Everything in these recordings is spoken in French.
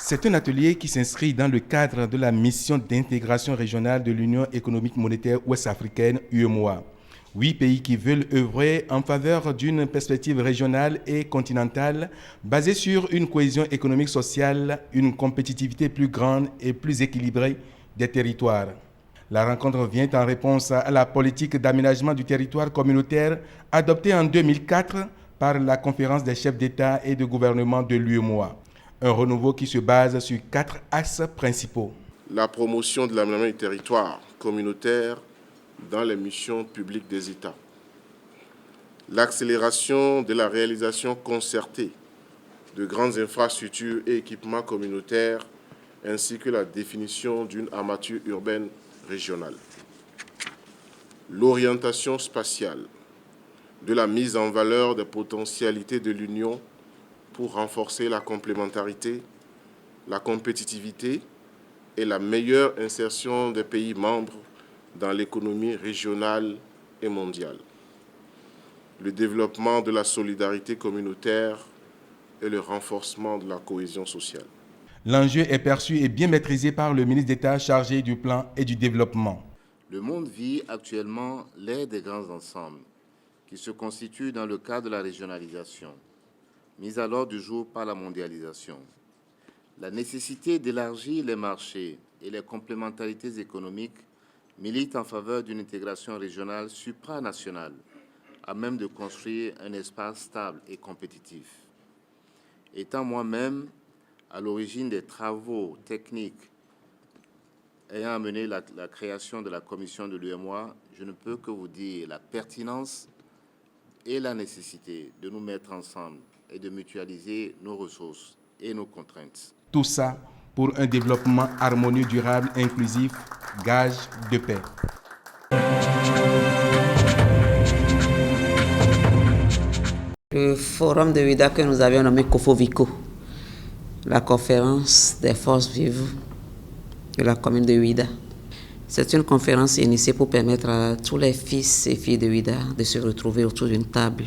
C'est un atelier qui s'inscrit dans le cadre de la mission d'intégration régionale de l'Union économique monétaire ouest-africaine, UEMOA. 8 pays qui veulent œuvrer en faveur d'une perspective régionale et continentale basée sur une cohésion économique sociale, une compétitivité plus grande et plus équilibrée des territoires. La rencontre vient en réponse à la politique d'aménagement du territoire communautaire adoptée en 2004 par la conférence des chefs d'État et de gouvernement de l'UEMOA. Un renouveau qui se base sur 4 axes principaux. La promotion de l'aménagement du territoire communautaire dans les missions publiques des États. L'accélération de la réalisation concertée de grandes infrastructures et équipements communautaires ainsi que la définition d'une armature urbaine régionale. L'orientation spatiale de la mise en valeur des potentialités de l'Union pour renforcer la complémentarité, la compétitivité et la meilleure insertion des pays membres dans l'économie régionale et mondiale. Le développement de la solidarité communautaire et le renforcement de la cohésion sociale. L'enjeu est perçu et bien maîtrisé par le ministre d'État chargé du plan et du développement. Le monde vit actuellement l'ère des grands ensembles qui se constituent dans le cadre de la régionalisation, mise à l'ordre du jour par la mondialisation. La nécessité d'élargir les marchés et les complémentarités économiques milite en faveur d'une intégration régionale supranationale, à même de construire un espace stable et compétitif. Étant moi-même à l'origine des travaux techniques ayant amené la création de la commission de l'UEMOA, je ne peux que vous dire la pertinence et la nécessité de nous mettre ensemble et de mutualiser nos ressources et nos contraintes. Tout ça pour un développement harmonieux, durable, inclusif, gage de paix. Le forum de Ouida que nous avions nommé COFOVICO, la conférence des forces vives de la commune de Ouida. C'est une conférence initiée pour permettre à tous les fils et filles de Ouida de se retrouver autour d'une table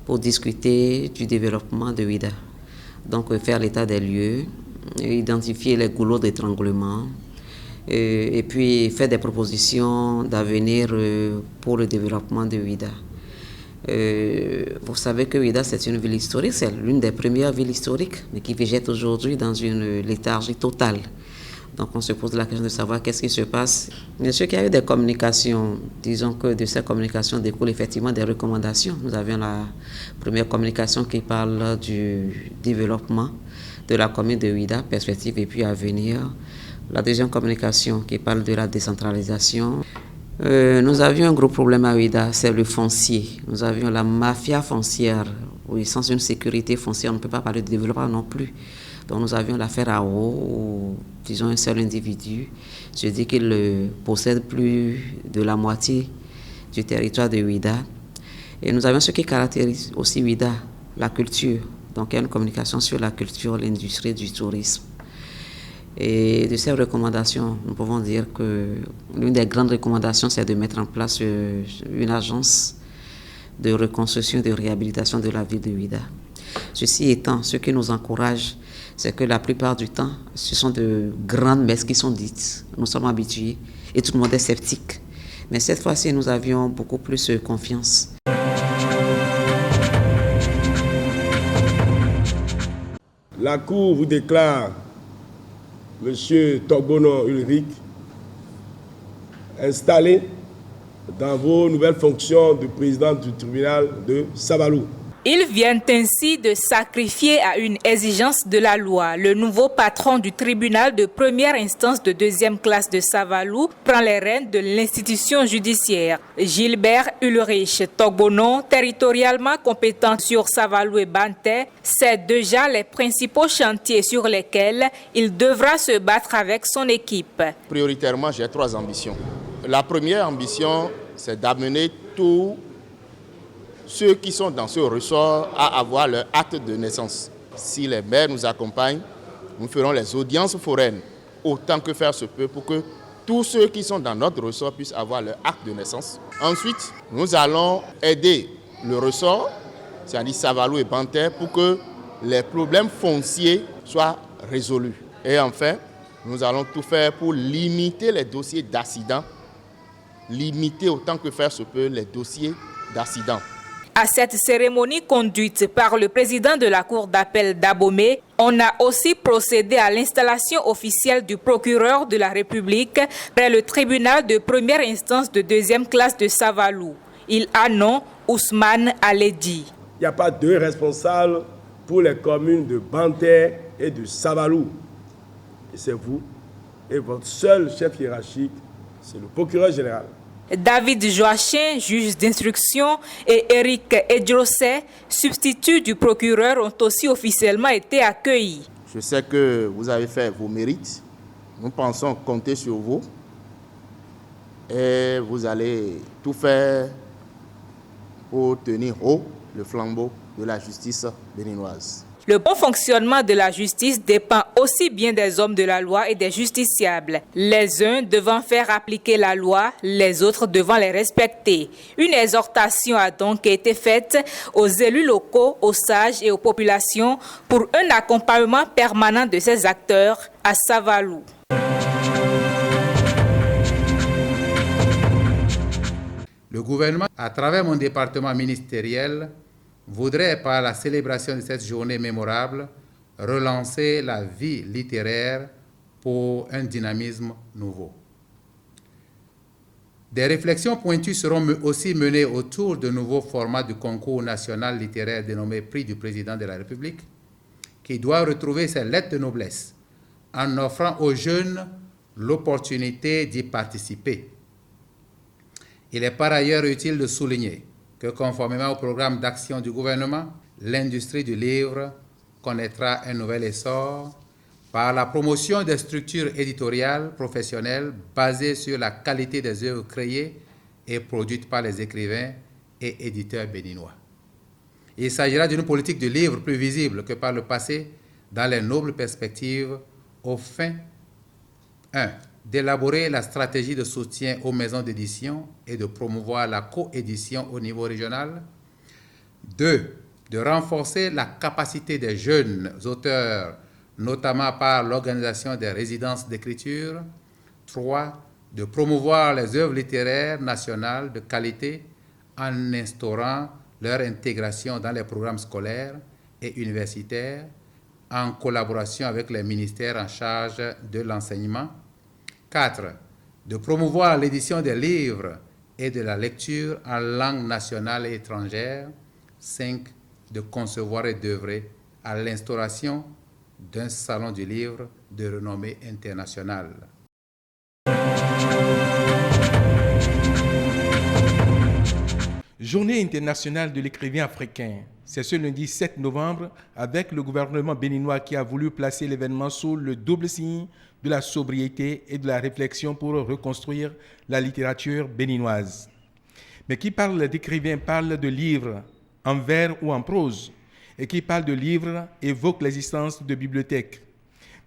pour discuter du développement de Ouida. Donc faire l'état des lieux, identifier les goulots d'étranglement et puis faire des propositions d'avenir pour le développement de Ouida. Vous savez que Ouida, c'est une ville historique, c'est l'une des premières villes historiques, mais qui végète aujourd'hui dans une léthargie totale. Donc on se pose la question de savoir qu'est-ce qui se passe. Bien sûr qu'il y a eu des communications, disons que de ces communications découlent effectivement des recommandations. Nous avions la première communication qui parle du développement de la commune de Ouida, perspective et puis avenir. La deuxième communication qui parle de la décentralisation. Nous avions un gros problème à Ouida, c'est le foncier. Nous avions la mafia foncière. Oui, sans une sécurité foncière, on ne peut pas parler de développement non plus. Donc nous avions l'affaire à où, disons, un seul individu se dit qu'il possède plus de la moitié du territoire de Ouida. Et nous avions ce qui caractérise aussi Ouida, la culture. Donc il y a une communication sur la culture, l'industrie du tourisme. Et de ces recommandations, nous pouvons dire que l'une des grandes recommandations, c'est de mettre en place une agence de reconstruction et de réhabilitation de la ville de Ouida. Ceci étant, ce qui nous encourage, c'est que la plupart du temps, ce sont de grandes messes qui sont dites. Nous sommes habitués et tout le monde est sceptique. Mais cette fois-ci, nous avions beaucoup plus confiance. La Cour vous déclare M. Togbono Ulrich installé dans vos nouvelles fonctions de président du tribunal de Savalou. Ils viennent ainsi de sacrifier à une exigence de la loi. Le nouveau patron du tribunal de première instance de deuxième classe de Savalou prend les rênes de l'institution judiciaire. Gilbert Ulrich Togbono, territorialement compétent sur Savalou et Banté, sait déjà les principaux chantiers sur lesquels il devra se battre avec son équipe. Prioritairement, j'ai 3 ambitions. La première ambition, c'est d'amener tous ceux qui sont dans ce ressort à avoir leur acte de naissance. Si les maires nous accompagnent, nous ferons les audiences foraines autant que faire se peut pour que tous ceux qui sont dans notre ressort puissent avoir leur acte de naissance. Ensuite, nous allons aider le ressort, c'est-à-dire Savalou et Banté, pour que les problèmes fonciers soient résolus. Et enfin, nous allons tout faire pour limiter les dossiers d'accident, limiter autant que faire se peut les dossiers d'accident. À cette cérémonie conduite par le président de la Cour d'appel d'Abomey, on a aussi procédé à l'installation officielle du procureur de la République près le tribunal de première instance de deuxième classe de Savalou. Il a nom Ousmane Aledi. Il n'y a pas deux responsables pour les communes de Banter et de Savalou. Et c'est vous. Et votre seul chef hiérarchique, c'est le procureur général. David Joachim, juge d'instruction, et Eric Edjosé, substitut du procureur, ont aussi officiellement été accueillis. Je sais que vous avez fait vos mérites. Nous pensons compter sur vous. Et vous allez tout faire pour tenir haut le flambeau de la justice béninoise. Le bon fonctionnement de la justice dépend aussi bien des hommes de la loi et des justiciables. Les uns devant faire appliquer la loi, les autres devant les respecter. Une exhortation a donc été faite aux élus locaux, aux sages et aux populations pour un accompagnement permanent de ces acteurs à Savalou. Le gouvernement, à travers mon département ministériel, voudrait, par la célébration de cette journée mémorable, relancer la vie littéraire pour un dynamisme nouveau. Des réflexions pointues seront aussi menées autour de nouveaux formats du concours national littéraire dénommé Prix du Président de la République, qui doit retrouver ses lettres de noblesse en offrant aux jeunes l'opportunité d'y participer. Il est par ailleurs utile de souligner que conformément au programme d'action du gouvernement, l'industrie du livre connaîtra un nouvel essor par la promotion des structures éditoriales professionnelles basées sur la qualité des œuvres créées et produites par les écrivains et éditeurs béninois. Il s'agira d'une politique du livre plus visible que par le passé dans les nobles perspectives aux fins 1. D'élaborer la stratégie de soutien aux maisons d'édition et de promouvoir la coédition au niveau régional. 2. De renforcer la capacité des jeunes auteurs, notamment par l'organisation des résidences d'écriture. 3. De promouvoir les œuvres littéraires nationales de qualité en instaurant leur intégration dans les programmes scolaires et universitaires en collaboration avec les ministères en charge de l'enseignement. 4. De promouvoir l'édition des livres et de la lecture en langue nationale et étrangère. 5. De concevoir et d'œuvrer à l'instauration d'un salon du livre de renommée internationale. Journée internationale de l'écrivain africain. C'est ce lundi 7 novembre avec le gouvernement béninois qui a voulu placer l'événement sous le double signe de la sobriété et de la réflexion pour reconstruire la littérature béninoise. Mais qui parle d'écrivain parle de livres, en vers ou en prose, et qui parle de livres évoque l'existence de bibliothèques.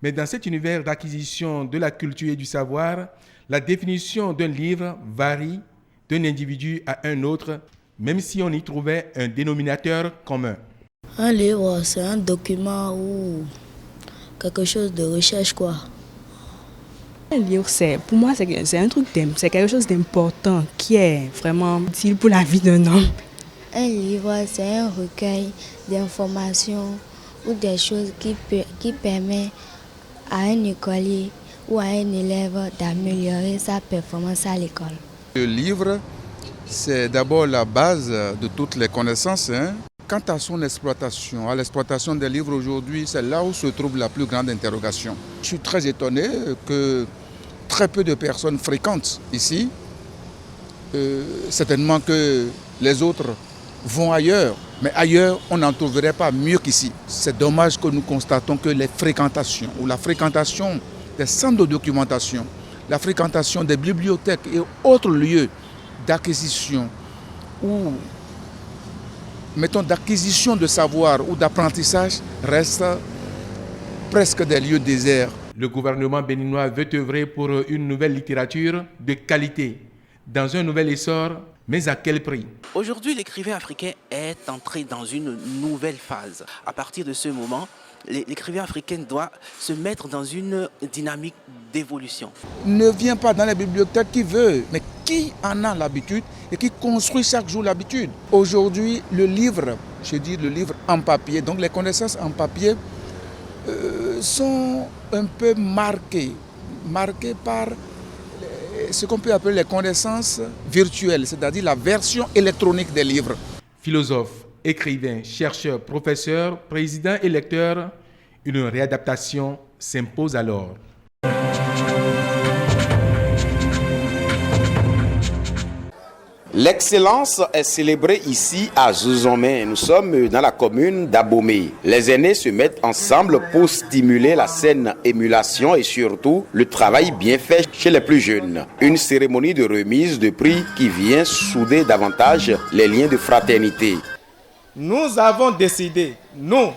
Mais dans cet univers d'acquisition de la culture et du savoir, la définition d'un livre varie d'un individu à un autre, même si on y trouvait un dénominateur commun. Un livre, c'est un document ou quelque chose de recherche, quoi. Un livre, pour moi, c'est un truc, c'est quelque chose d'important qui est vraiment utile pour la vie d'un homme. Un livre, c'est un recueil d'informations ou des choses qui permettent à un écolier ou à un élève d'améliorer sa performance à l'école. Le livre, c'est d'abord la base de toutes les connaissances. Quant à son exploitation, à l'exploitation des livres aujourd'hui, c'est là où se trouve la plus grande interrogation. Je suis très étonné que très peu de personnes fréquentent ici. Certainement que les autres vont ailleurs, mais ailleurs, on n'en trouverait pas mieux qu'ici. C'est dommage que nous constatons que les fréquentations ou la fréquentation des centres de documentation, la fréquentation des bibliothèques et autres lieux d'acquisition ou mettons d'acquisition de savoir ou d'apprentissage restent presque des lieux déserts. Le gouvernement béninois veut œuvrer pour une nouvelle littérature de qualité, dans un nouvel essor, mais à quel prix? Aujourd'hui, l'écrivain africain est entré dans une nouvelle phase. À partir de ce moment, l'écrivain africain doit se mettre dans une dynamique d'évolution. Ne vient pas dans la bibliothèque qui veut, mais qui en a l'habitude et qui construit chaque jour l'habitude. Aujourd'hui, le livre en papier, donc les connaissances en papier sont un peu marquées par ce qu'on peut appeler les connaissances virtuelles, c'est-à-dire la version électronique des livres. Philosophe, écrivain, chercheur, professeur, président et lecteur, une réadaptation s'impose alors. L'excellence est célébrée ici à Zouzomé. Nous sommes dans la commune d'Abomey. Les aînés se mettent ensemble pour stimuler la saine émulation et surtout le travail bien fait chez les plus jeunes. Une cérémonie de remise de prix qui vient souder davantage les liens de fraternité. Nous avons décidé, nous,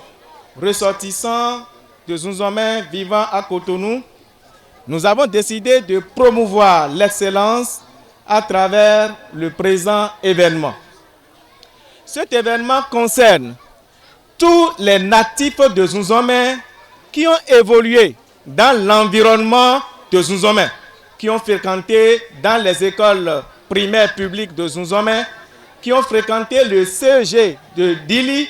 ressortissants de Zouzomé vivant à Cotonou, nous avons décidé de promouvoir l'excellence à travers le présent événement. Cet événement concerne tous les natifs de Zouzomé qui ont évolué dans l'environnement de Zouzomé, qui ont fréquenté dans les écoles primaires publiques de Zouzomé, qui ont fréquenté le CEG de Dili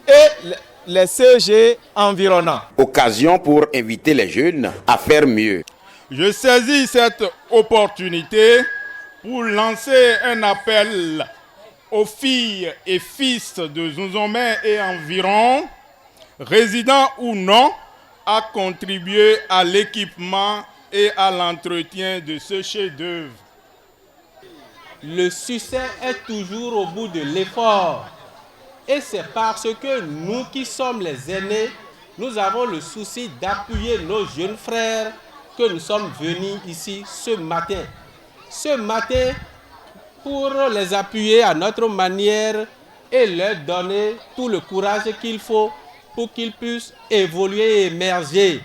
et les CEG environnants. Occasion pour inviter les jeunes à faire mieux. Je saisis cette opportunité pour lancer un appel aux filles et fils de Zouzomé et environ, résidents ou non, à contribuer à l'équipement et à l'entretien de ce chef-d'œuvre. Le succès est toujours au bout de l'effort. Et c'est parce que nous qui sommes les aînés, nous avons le souci d'appuyer nos jeunes frères que nous sommes venus ici ce matin. Ce matin, pour les appuyer à notre manière et leur donner tout le courage qu'il faut pour qu'ils puissent évoluer et émerger.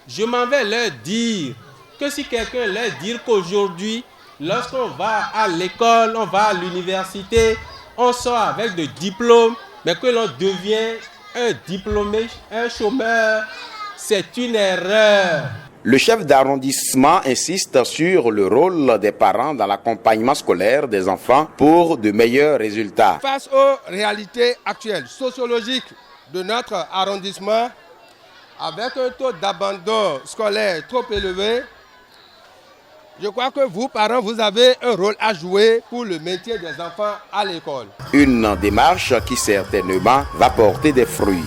Je m'en vais leur dire que si quelqu'un leur dit qu'aujourd'hui, lorsqu'on va à l'école, on va à l'université, on sort avec des diplômes, mais que l'on devient un diplômé, un chômeur, c'est une erreur. Le chef d'arrondissement insiste sur le rôle des parents dans l'accompagnement scolaire des enfants pour de meilleurs résultats. Face aux réalités actuelles, sociologiques de notre arrondissement, avec un taux d'abandon scolaire trop élevé, je crois que vous, parents, vous avez un rôle à jouer pour le maintien des enfants à l'école. Une démarche qui certainement va porter des fruits.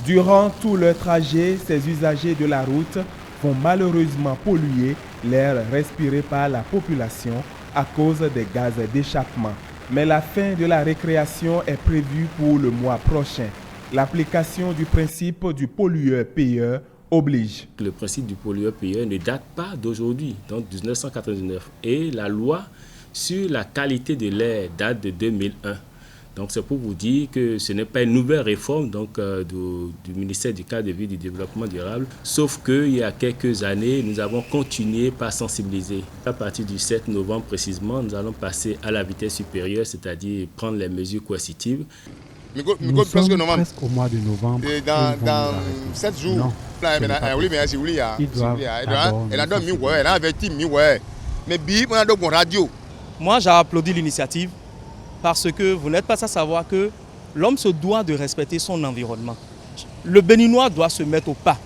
Durant tout leur trajet, ces usagers de la route vont malheureusement polluer l'air respiré par la population à cause des gaz d'échappement. Mais la fin de la récréation est prévue pour le mois prochain. L'application du principe du pollueur-payeur oblige. Le principe du pollueur-payeur ne date pas d'aujourd'hui, donc 1999. Et la loi sur la qualité de l'air date de 2001. Donc c'est pour vous dire que ce n'est pas une nouvelle réforme du ministère du cadre de vie et du développement durable, sauf qu'il y a quelques années, nous avons continué par sensibiliser. À partir du 7 novembre précisément, nous allons passer à la vitesse supérieure, c'est-à-dire prendre les mesures coercitives. Nous sommes presque au mois de novembre. Et dans 7 jours, non, ils doivent radio. Moi, j'ai applaudi l'initiative parce que vous n'êtes pas à savoir que l'homme se doit de respecter son environnement. Le Béninois doit se mettre au pas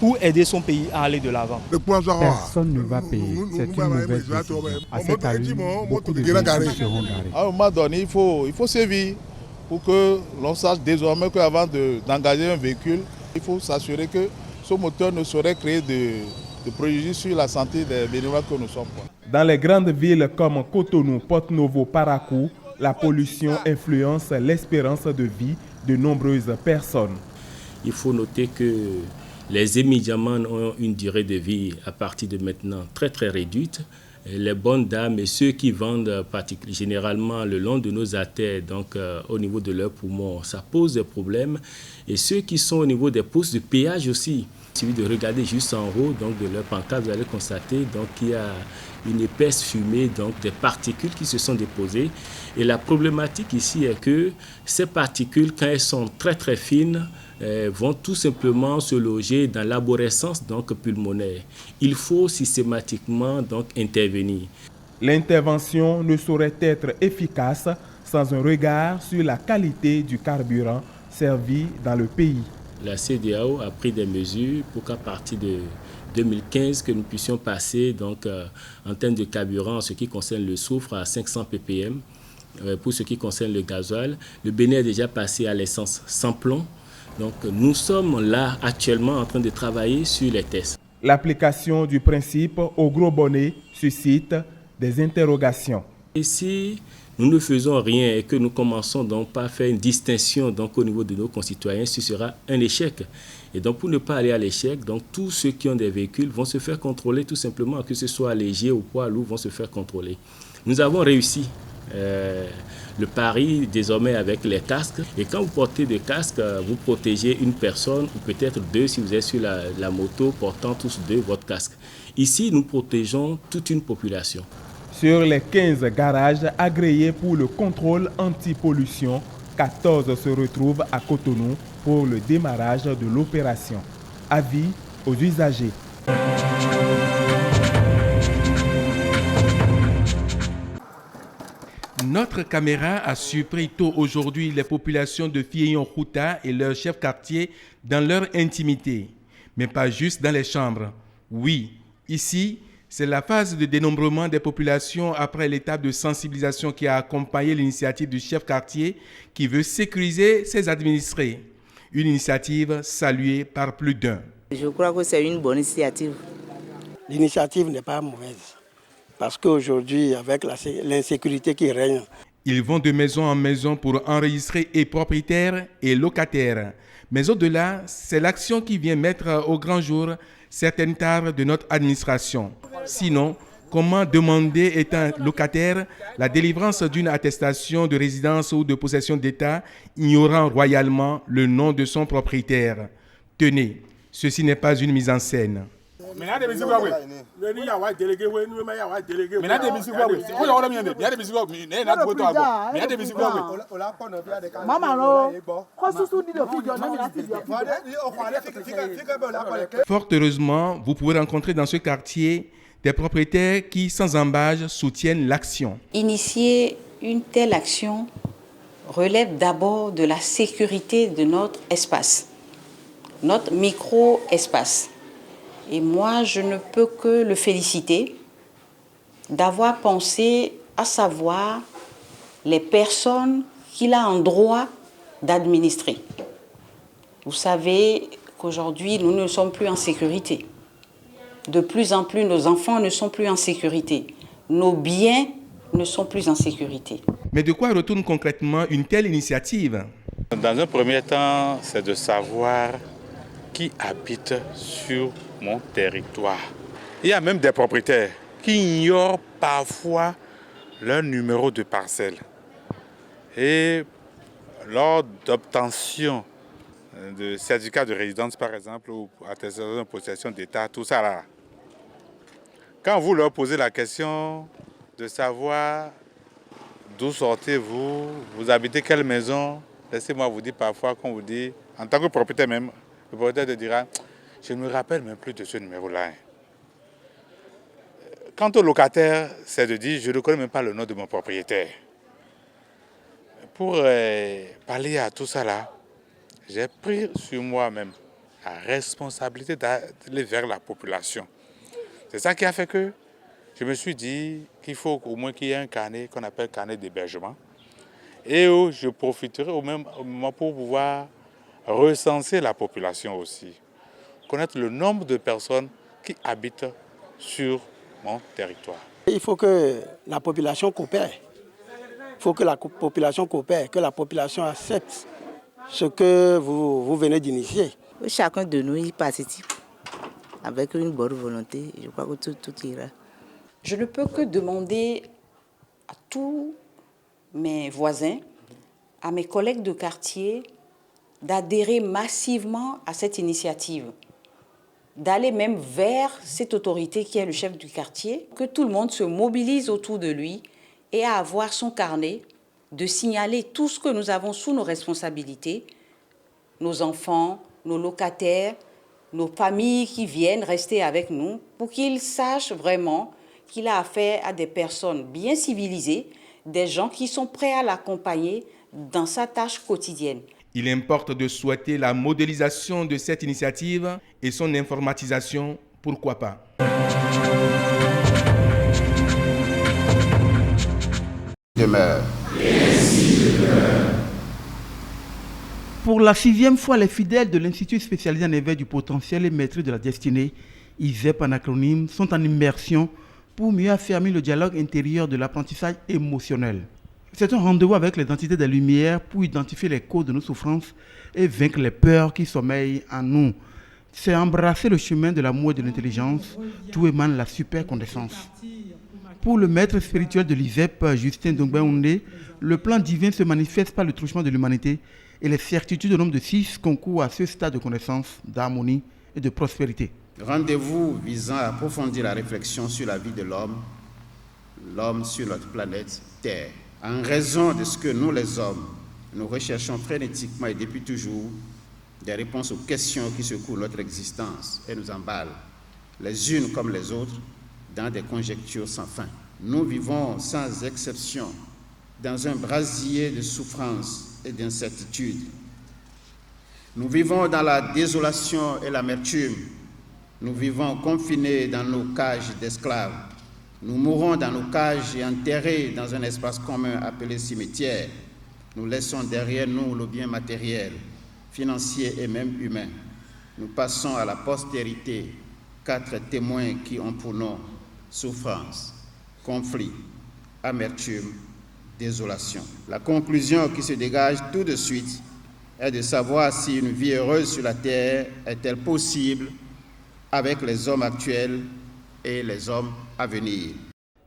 pour aider son pays à aller de l'avant. Personne ne va payer. C'est une mauvaise décision. À cette allure, beaucoup de véhicules seront garés. À un moment donné, il faut sévir pour que l'on sache désormais qu'avant d'engager un véhicule, il faut s'assurer que ce moteur ne saurait créer de préjudice sur la santé des Béninois que nous sommes. Dans les grandes villes comme Cotonou, Porto-Novo, Parakou, la pollution influence l'espérance de vie de nombreuses personnes. Il faut noter que les médicaments ont une durée de vie à partir de maintenant très très réduite. Les bonnes dames et ceux qui vendent généralement le long de nos artères, donc au niveau de leurs poumons, ça pose des problèmes. Et ceux qui sont au niveau des postes de péage aussi, Il suffit de regarder juste en haut donc de leur pancarte, vous allez constater qu'il y a une épaisse fumée, donc des particules qui se sont déposées. Et la problématique ici est que ces particules, quand elles sont très très fines, vont tout simplement se loger dans l'arborescence pulmonaire. Il faut systématiquement intervenir. L'intervention ne saurait être efficace sans un regard sur la qualité du carburant servi dans le pays. La CEDEAO a pris des mesures pour qu'à partir de 2015, que nous puissions passer en termes de carburant en ce qui concerne le soufre à 500 ppm. Pour ce qui concerne le gasoil, le Bénin est déjà passé à l'essence sans plomb. Donc nous sommes là actuellement en train de travailler sur les tests. L'application du principe au gros bonnet suscite des interrogations. Ici, nous ne faisons rien et que nous commençons donc par faire une distinction au niveau de nos concitoyens, ce sera un échec. Et donc pour ne pas aller à l'échec, tous ceux qui ont des véhicules vont se faire contrôler tout simplement, que ce soit léger ou poids lourd, vont se faire contrôler. Nous avons réussi le pari désormais avec les casques. Et quand vous portez des casques, vous protégez une personne ou peut-être deux si vous êtes sur la moto portant tous deux votre casque. Ici, nous protégeons toute une population. Sur les 15 garages agréés pour le contrôle anti-pollution, 14 se retrouvent à Cotonou pour le démarrage de l'opération. Avis aux usagers. Notre caméra a surpris tôt aujourd'hui les populations de Fieyon-Kouta et leurs chefs quartiers dans leur intimité, mais pas juste dans les chambres. Oui, ici, c'est la phase de dénombrement des populations après l'étape de sensibilisation qui a accompagné l'initiative du chef quartier qui veut sécuriser ses administrés. Une initiative saluée par plus d'un. Je crois que c'est une bonne initiative. L'initiative n'est pas mauvaise parce qu'aujourd'hui, avec l'insécurité qui règne, ils vont de maison en maison pour enregistrer et propriétaires et locataires. Mais au-delà, c'est l'action qui vient mettre au grand jour certaines tares de notre administration. Sinon, comment demander, étant locataire, la délivrance d'une attestation de résidence ou de possession d'État ignorant royalement le nom de son propriétaire? Tenez, ceci n'est pas une mise en scène. Fort heureusement, vous pouvez rencontrer dans ce quartier des propriétaires qui, sans embâche, soutiennent l'action. Initier une telle action relève d'abord de la sécurité de notre espace, notre micro-espace. Et moi, je ne peux que le féliciter d'avoir pensé à savoir les personnes qu'il a en droit d'administrer. Vous savez qu'aujourd'hui, nous ne sommes plus en sécurité. De plus en plus, nos enfants ne sont plus en sécurité. Nos biens ne sont plus en sécurité. Mais de quoi retourne concrètement une telle initiative? Dans un premier temps, c'est de savoir qui habite sur mon territoire. Il y a même des propriétaires qui ignorent parfois leur numéro de parcelle. Et lors d'obtention de certificat de résidence, par exemple, ou attestation de possession d'État, tout ça là, quand vous leur posez la question de savoir d'où sortez-vous, vous habitez quelle maison, laissez-moi vous dire parfois qu'on vous dit, en tant que propriétaire même, le propriétaire te dira, je ne me rappelle même plus de ce numéro-là. Quant au locataire, c'est de dire, je ne connais même pas le nom de mon propriétaire. Pour pallier à tout ça là, j'ai pris sur moi-même la responsabilité d'aller vers la population. C'est ça qui a fait que je me suis dit qu'il faut au moins qu'il y ait un carnet qu'on appelle carnet d'hébergement et où je profiterai au même moment pour pouvoir recenser la population aussi, connaître le nombre de personnes qui habitent sur mon territoire. Il faut que la population coopère. Il faut que la population coopère, que la population accepte ce que vous venez d'initier. Chacun de nous y participe avec une bonne volonté. Je crois que tout ira. Je ne peux que demander à tous mes voisins, à mes collègues de quartier, d'adhérer massivement à cette initiative. d'aller même vers cette autorité qui est le chef du quartier, que tout le monde se mobilise autour de lui et à avoir son carnet, de signaler tout ce que nous avons sous nos responsabilités, nos enfants, nos locataires, nos familles qui viennent rester avec nous, pour qu'ils sachent vraiment qu'il a affaire à des personnes bien civilisées, des gens qui sont prêts à l'accompagner dans sa tâche quotidienne. Il importe de souhaiter la modélisation de cette initiative et son informatisation, pourquoi pas. Demeure. Pour la 6e fois, les fidèles de l'Institut spécialisé en éveil du potentiel et maîtrise de la destinée, ISEP en acronyme, sont en immersion pour mieux affermir le dialogue intérieur de l'apprentissage émotionnel. C'est un rendez-vous avec les entités des Lumières pour identifier les causes de nos souffrances et vaincre les peurs qui sommeillent en nous. C'est embrasser le chemin de l'amour et de l'intelligence, tout émane la super connaissance. Pour le maître spirituel de l'ISEP, Justin Dongbaoundé, le plan divin se manifeste par le truchement de l'humanité et les certitudes au nombre de 6 concourent à ce stade de connaissance, d'harmonie et de prospérité. Rendez-vous visant à approfondir la réflexion sur la vie de l'homme sur notre planète Terre. En raison de ce que nous, les hommes, nous recherchons frénétiquement et depuis toujours, des réponses aux questions qui secouent notre existence et nous emballent, les unes comme les autres, dans des conjectures sans fin. Nous vivons sans exception dans un brasier de souffrance et d'incertitude. Nous vivons dans la désolation et l'amertume. Nous vivons confinés dans nos cages d'esclaves. Nous mourons dans nos cages et enterrés dans un espace commun appelé cimetière. Nous laissons derrière nous le bien matériel, financier et même humain. Nous passons à la postérité 4 témoins qui ont pour nom souffrance, conflit, amertume, désolation. La conclusion qui se dégage tout de suite est de savoir si une vie heureuse sur la terre est-elle possible avec les hommes actuels et les hommes à venir.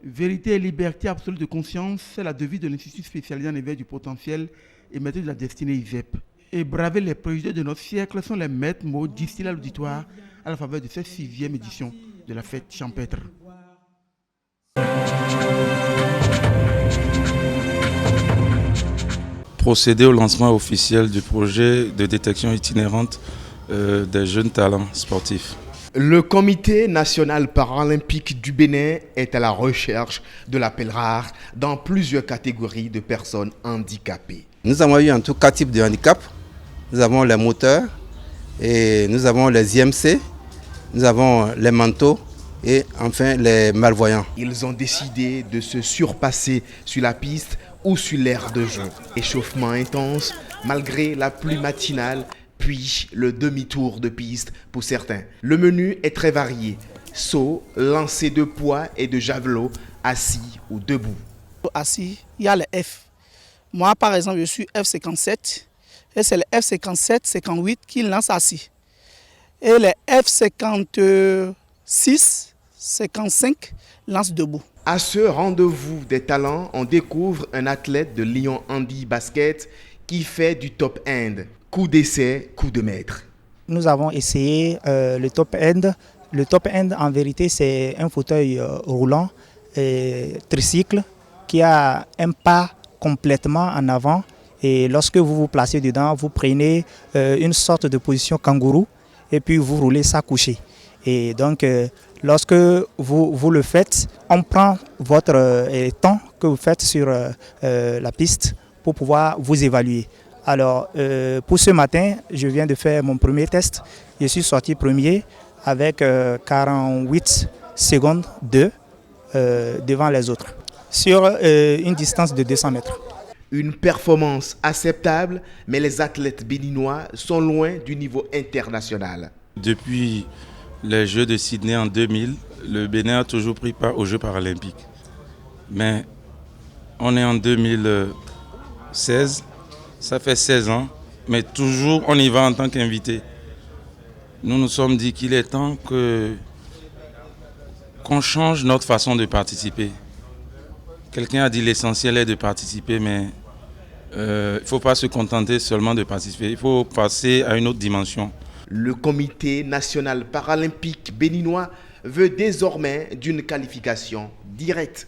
Vérité et liberté absolue de conscience, c'est la devise de l'Institut spécialisé en éveil du potentiel et maîtrise de la destinée ISEP. Et braver les préjugés de notre siècle sont les maîtres mots distillés à l'auditoire à la faveur de cette 6e édition de la fête champêtre. Procéder au lancement officiel du projet de détection itinérante des jeunes talents sportifs. Le Comité national paralympique du Bénin est à la recherche de l'appel rare dans plusieurs catégories de personnes handicapées. Nous avons eu en tout 4 types de handicap. Nous avons les moteurs, et nous avons les IMC, nous avons les manteaux et enfin les malvoyants. Ils ont décidé de se surpasser sur la piste ou sur l'aire de jeu. Échauffement intense malgré la pluie matinale, puis le demi-tour de piste pour certains. Le menu est très varié. Saut, lancer de poids et de javelot, assis ou debout. Assis, il y a les F. Moi, par exemple, je suis F57. Et c'est les F57, 58 qui lancent assis. Et les F56, 55 lancent debout. À ce rendez-vous des talents, on découvre un athlète de Lyon Handi Basket qui fait du top end. Coup d'essai, coup de maître. Nous avons essayé le top end. Le top end, en vérité, c'est un fauteuil roulant et tricycle qui a un pas complètement en avant. Et lorsque vous vous placez dedans, vous prenez une sorte de position kangourou et puis vous roulez ça couché. Et donc, lorsque vous le faites, on prend votre temps que vous faites sur la piste pour pouvoir vous évaluer. Alors, pour ce matin, je viens de faire mon premier test. Je suis sorti premier avec 48 secondes 2 devant les autres sur une distance de 200 mètres. Une performance acceptable, mais les athlètes béninois sont loin du niveau international. Depuis les Jeux de Sydney en 2000, le Bénin a toujours pris part aux Jeux paralympiques. Mais on est en 2016, ça fait 16 ans, mais toujours on y va en tant qu'invité. Nous nous sommes dit qu'il est temps qu'on change notre façon de participer. Quelqu'un a dit l'essentiel est de participer, mais il ne faut pas se contenter seulement de participer. Il faut passer à une autre dimension. Le comité national paralympique béninois veut désormais d'une qualification directe.